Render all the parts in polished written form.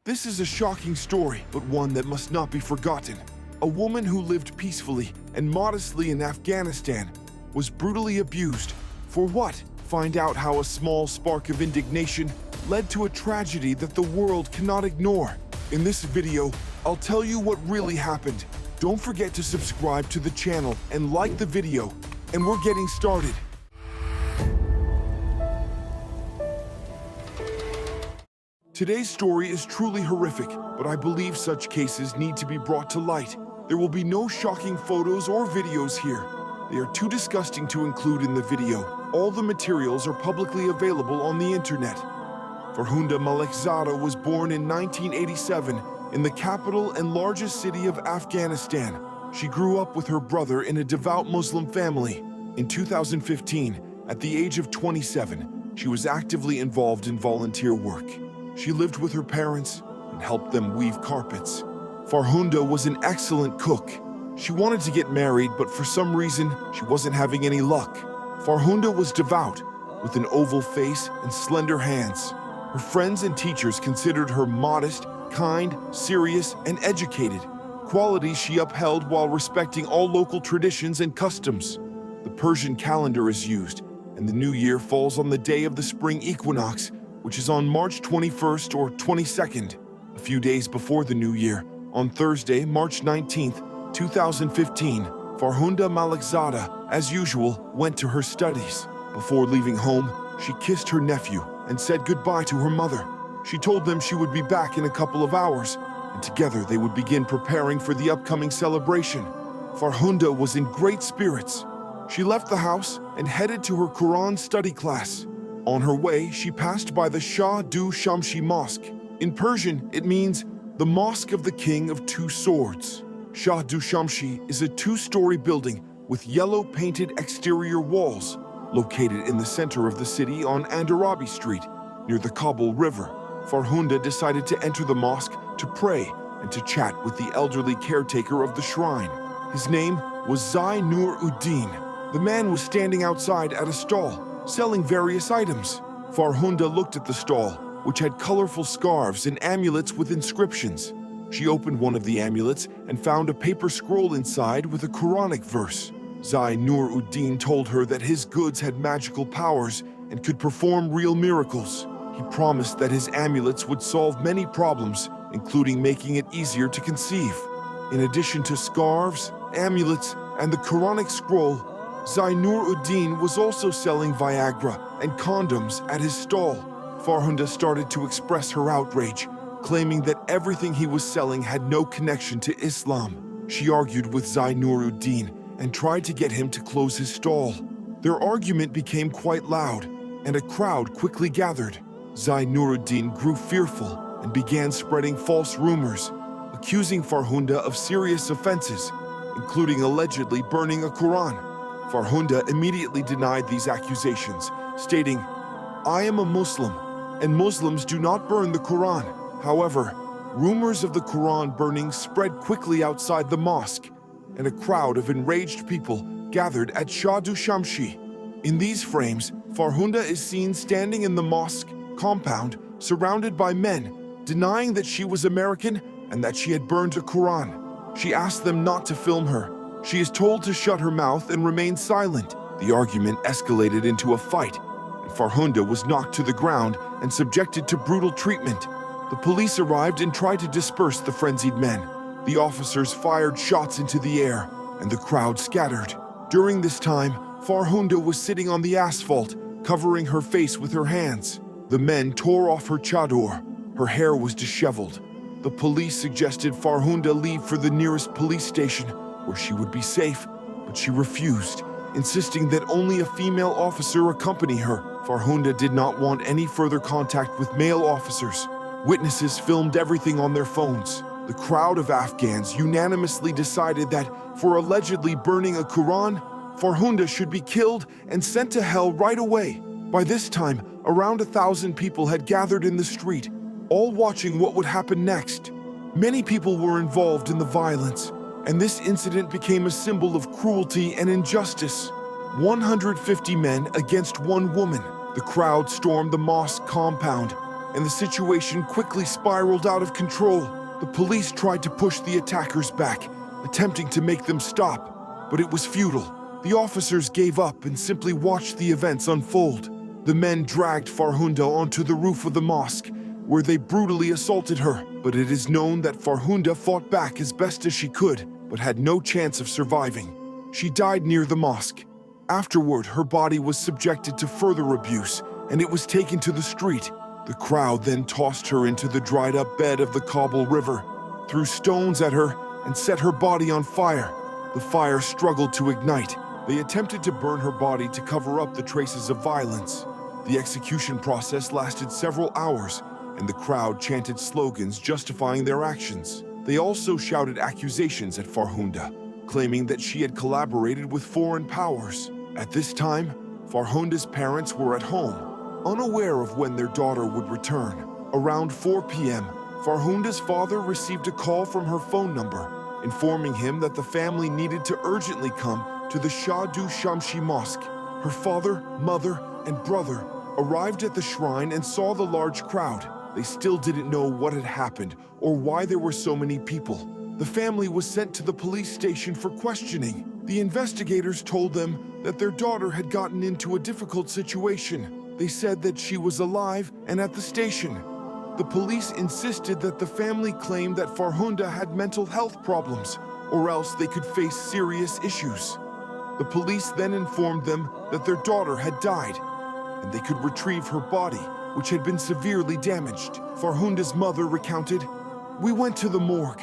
This is a shocking story, but one that must not be forgotten. A woman who lived peacefully and modestly in Afghanistan was brutally abused. For what? Find out how a small spark of indignation led to a tragedy that the world cannot ignore. In this video, I'll tell you what really happened. Don't forget to subscribe to the channel and like the video. And we're getting started. Today's story is truly horrific, but I believe such cases need to be brought to light. There will be no shocking photos or videos here. They are too disgusting to include in the video. All the materials are publicly available on the internet. Farkhunda Melikzade was born in 1987 in the capital and largest city of Afghanistan. She grew up with her brother in a devout Muslim family. In 2015, at the age of 27, she was actively involved in volunteer work. She lived with her parents and helped them weave carpets. Farkhunda was an excellent cook. She wanted to get married, but for some reason, she wasn't having any luck. Farkhunda was devout, with an oval face and slender hands. Her friends and teachers considered her modest, kind, serious, and educated, qualities she upheld while respecting all local traditions and customs. The Persian calendar is used, and the new year falls on the day of the spring equinox, which is on March 21st or 22nd. A few days before the new year, on Thursday, March 19th, 2015, Farkhunda Melikzade, as usual, went to her studies. Before leaving home, she kissed her nephew and said goodbye to her mother. She told them she would be back in a couple of hours, and together they would begin preparing for the upcoming celebration. Farkhunda was in great spirits. She left the house and headed to her Quran study class. On her way, she passed by the Shah du Shamshi Mosque. In Persian, it means the Mosque of the King of Two Swords. Shah du Shamshi is a two-story building with yellow-painted exterior walls, located in the center of the city on Andarabi Street, near the Kabul River. Farkhunda decided to enter the mosque to pray and to chat with the elderly caretaker of the shrine. His name was Zai Nur-ud-Din. The man was standing outside at a stall, selling various items. Farkhunda looked at the stall, which had colorful scarves and amulets with inscriptions. She opened one of the amulets and found a paper scroll inside with a Quranic verse. Zai Nur-ud-Din told her that his goods had magical powers and could perform real miracles. He promised that his amulets would solve many problems, including making it easier to conceive. In addition to scarves, amulets, and the Quranic scroll, Zai Nur-ud-Din was also selling Viagra and condoms at his stall. Farkhunda started to express her outrage, claiming that everything he was selling had no connection to Islam. She argued with Zai Nur-ud-Din and tried to get him to close his stall. Their argument became quite loud, and a crowd quickly gathered. Zai Nur-ud-Din grew fearful and began spreading false rumors, accusing Farkhunda of serious offenses, including allegedly burning a Quran. Farkhunda immediately denied these accusations, stating, "I am a Muslim, and Muslims do not burn the Quran." However, rumors of the Quran burning spread quickly outside the mosque, and a crowd of enraged people gathered at Shah du Shamshi. In these frames, Farkhunda is seen standing in the mosque compound, surrounded by men, denying that she was American and that she had burned a Quran. She asked them not to film her. She is told to shut her mouth and remain silent. The argument escalated into a fight, and Farkhunda was knocked to the ground and subjected to brutal treatment. The police arrived and tried to disperse the frenzied men. The officers fired shots into the air, and the crowd scattered. During this time, Farkhunda was sitting on the asphalt, covering her face with her hands. The men tore off her chador. Her hair was disheveled. The police suggested Farkhunda leave for the nearest police station, where she would be safe, but she refused, insisting that only a female officer accompany her. Farkhunda did not want any further contact with male officers. Witnesses filmed everything on their phones. The crowd of Afghans unanimously decided that, for allegedly burning a Quran, Farkhunda should be killed and sent to hell right away. By this time, around 1,000 people had gathered in the street, all watching what would happen next. Many people were involved in the violence, and this incident became a symbol of cruelty and injustice. 150 men against one woman. The crowd stormed the mosque compound, and the situation quickly spiraled out of control. The police tried to push the attackers back, attempting to make them stop, but it was futile. The officers gave up and simply watched the events unfold. The men dragged Farkhunda onto the roof of the mosque, where they brutally assaulted her. But it is known that Farkhunda fought back as best as she could, but had no chance of surviving. She died near the mosque. Afterward, her body was subjected to further abuse, and it was taken to the street. The crowd then tossed her into the dried-up bed of the Kabul River, threw stones at her, and set her body on fire. The fire struggled to ignite. They attempted to burn her body to cover up the traces of violence. The execution process lasted several hours, and the crowd chanted slogans justifying their actions. They also shouted accusations at Farkhunda, claiming that she had collaborated with foreign powers. At this time, Farkhunda's parents were at home, unaware of when their daughter would return. Around 4 p.m., Farkhunda's father received a call from her phone number, informing him that the family needed to urgently come to the Shah du Shamshi Mosque. Her father, mother, and brother arrived at the shrine and saw the large crowd. They still didn't know what had happened or why there were so many people. The family was sent to the police station for questioning. The investigators told them that their daughter had gotten into a difficult situation. They said that she was alive and at the station. The police insisted that the family claimed that Farkhunda had mental health problems, or else they could face serious issues. The police then informed them that their daughter had died, and they could retrieve her body, which had been severely damaged. Farkhunda's mother recounted, "We went to the morgue.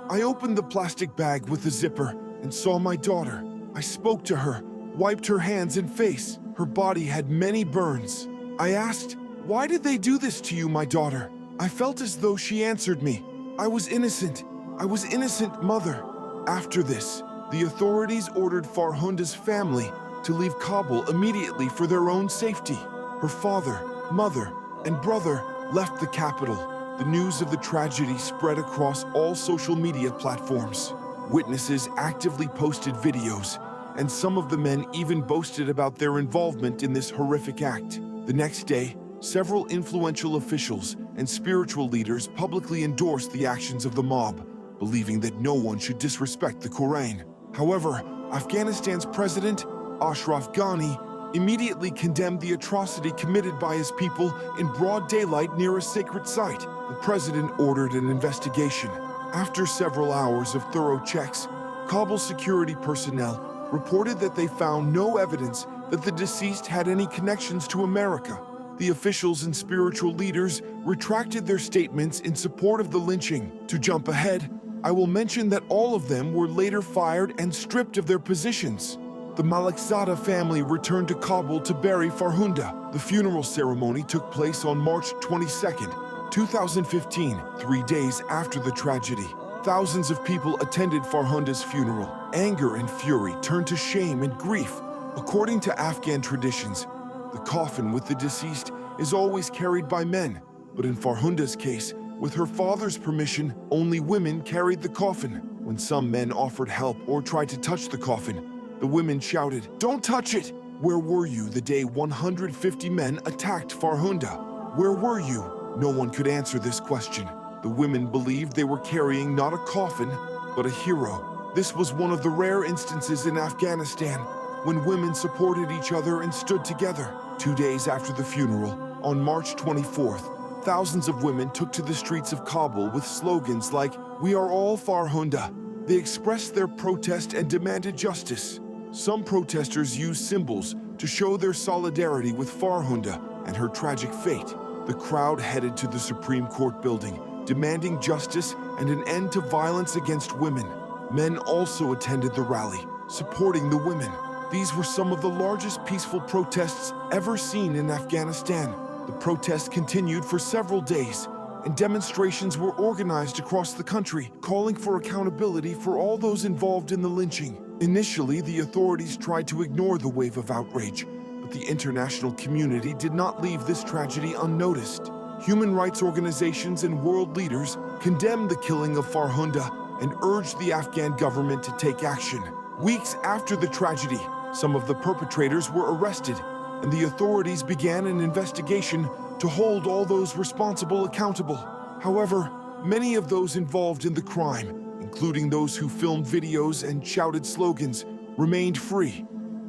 I opened the plastic bag with the zipper and saw my daughter. I spoke to her, wiped her hands and face. Her body had many burns. I asked, 'Why did they do this to you, my daughter?' I felt as though she answered me, 'I was innocent. I was innocent, mother.'" After this, the authorities ordered Farkhunda's family to leave Kabul immediately for their own safety. Her father, mother, and brother left the capital. The news of the tragedy spread across all social media platforms. Witnesses actively posted videos, and some of the men even boasted about their involvement in this horrific act. The next day, several influential officials and spiritual leaders publicly endorsed the actions of the mob, believing that no one should disrespect the Quran. However, Afghanistan's president, Ashraf Ghani, immediately condemned the atrocity committed by his people in broad daylight near a sacred site. The president ordered an investigation. After several hours of thorough checks, Kabul security personnel reported that they found no evidence that the deceased had any connections to America. The officials and spiritual leaders retracted their statements in support of the lynching. To jump ahead, I will mention that all of them were later fired and stripped of their positions. The Melikzade family returned to Kabul to bury Farkhunda. The funeral ceremony took place on March 22, 2015, 3 days after the tragedy. Thousands of people attended Farkhunda's funeral. Anger and fury turned to shame and grief. According to Afghan traditions, the coffin with the deceased is always carried by men, but in Farkhunda's case, with her father's permission, only women carried the coffin. When some men offered help or tried to touch the coffin, the women shouted, "Don't touch it!" Where were you the day 150 men attacked Farkhunda? Where were you? No one could answer this question. The women believed they were carrying not a coffin, but a hero. This was one of the rare instances in Afghanistan when women supported each other and stood together. 2 days after the funeral, on March 24th, thousands of women took to the streets of Kabul with slogans like, "We are all Farkhunda." They expressed their protest and demanded justice. Some protesters used symbols to show their solidarity with Farkhunda and her tragic fate. The crowd headed to the Supreme Court building, demanding justice and an end to violence against women. Men also attended the rally, supporting the women. These were some of the largest peaceful protests ever seen in Afghanistan. The protest continued for several days, and demonstrations were organized across the country, calling for accountability for all those involved in the lynching. Initially, the authorities tried to ignore the wave of outrage, but the international community did not leave this tragedy unnoticed. Human rights organizations and world leaders condemned the killing of Farkhunda and urged the Afghan government to take action. Weeks after the tragedy, some of the perpetrators were arrested, and the authorities began an investigation to hold all those responsible accountable. However, many of those involved in the crime, including those who filmed videos and shouted slogans, remained free.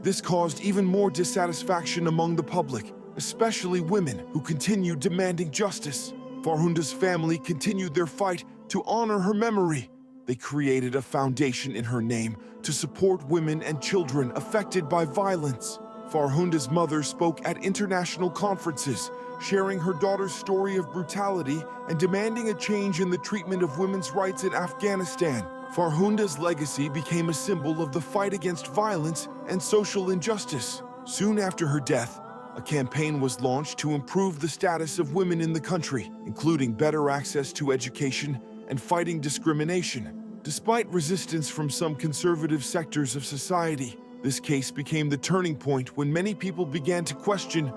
This caused even more dissatisfaction among the public, especially women who continued demanding justice. Farkhunda's family continued their fight to honor her memory. They created a foundation in her name to support women and children affected by violence. Farkhunda's mother spoke at international conferences, sharing her daughter's story of brutality and demanding a change in the treatment of women's rights in Afghanistan. Farkhunda's legacy became a symbol of the fight against violence and social injustice. Soon after her death, a campaign was launched to improve the status of women in the country, including better access to education and fighting discrimination. Despite resistance from some conservative sectors of society, this case became the turning point when many people began to question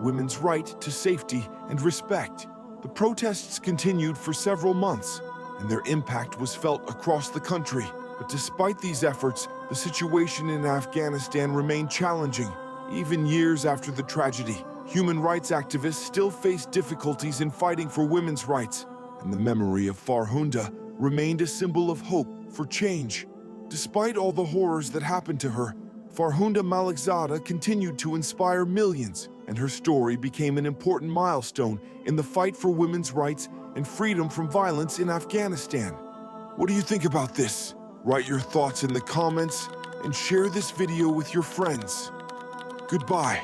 women's right to safety and respect. The protests continued for several months, and their impact was felt across the country. But despite these efforts, the situation in Afghanistan remained challenging. Even years after the tragedy, human rights activists still face difficulties in fighting for women's rights, and the memory of Farkhunda remained a symbol of hope for change. Despite all the horrors that happened to her, Farkhunda Melikzade continued to inspire millions, and her story became an important milestone in the fight for women's rights and freedom from violence in Afghanistan. What do you think about this? Write your thoughts in the comments and share this video with your friends. Goodbye.